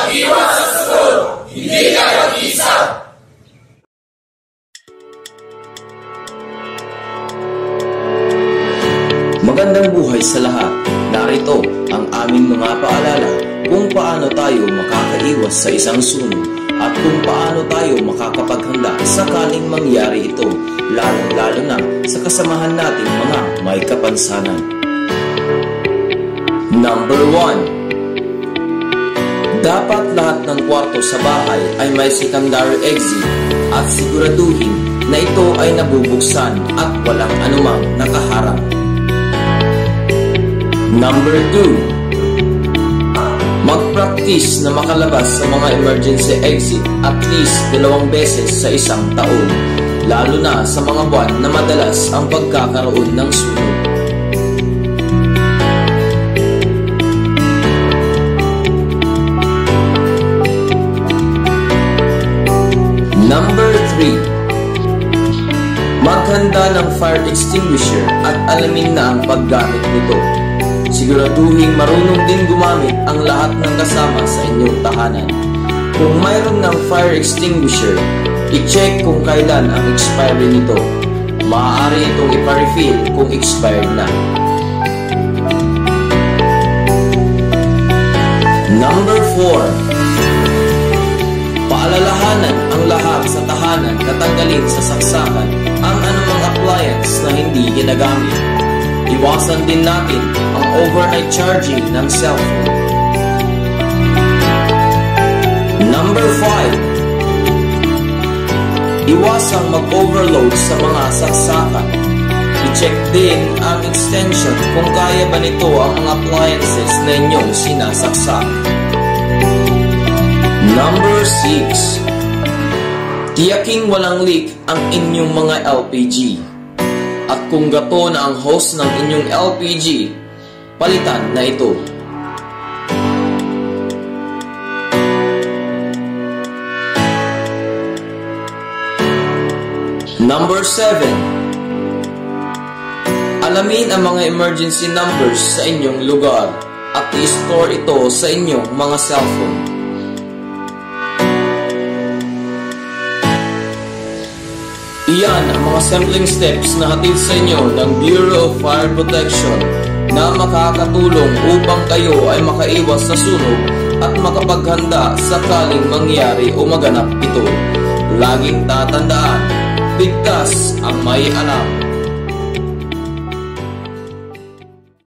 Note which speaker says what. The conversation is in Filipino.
Speaker 1: Mag-iwas sa sunod, hindi ka mag-isa.
Speaker 2: Magandang buhay sa lahat. Narito ang aming mga paalala kung paano tayo makakaiwas sa isang sunog at kung paano tayo makakapaghanda sakaling mangyari ito, lalo na sa kasamahan nating mga may kapansanan. Number 1. Dapat lahat ng kwarto sa bahay ay may secondary exit at siguraduhin na ito ay nabubuksan at walang anumang nakaharap. Number 2. Mag-practice na makalabas sa mga emergency exit at least 2 beses sa isang taon, lalo na sa mga buwan na madalas ang pagkakaroon ng sunog. Number 3. Maghanda ng fire extinguisher at alamin na ang paggamit nito. Siguraduhin marunong din gumamit ang lahat ng kasama sa inyong tahanan. Kung mayroon ng fire extinguisher, i-check kung kailan ang expiry nito. Maaari itong ipa-refill kung expired na. Number 4. Paalalahanan ang lahat sa tahanan na tanggalin sa saksakan ang anumang appliance na hindi ginagamit. Iwasan din natin ang overnight charging ng cellphone. Number 5. Iwasang mag-overload sa mga saksakan. I-check din ang extension kung kaya ba nito ang mga appliances na inyong sinasaksak. Number 6. Tiyaking walang leak ang inyong mga LPG. At kung gato na ang hose ng inyong LPG, palitan na ito. Number 7. Alamin ang mga emergency numbers sa inyong lugar at i-store ito sa inyong mga cellphone. Iyan ang mga sampling steps na hatid sa inyo ng Bureau of Fire Protection na makakatulong upang kayo ay makaiwas sa sunog at makapaghanda sakaling mangyari o maganap ito. Laging tatandaan, ligtas ang may alam.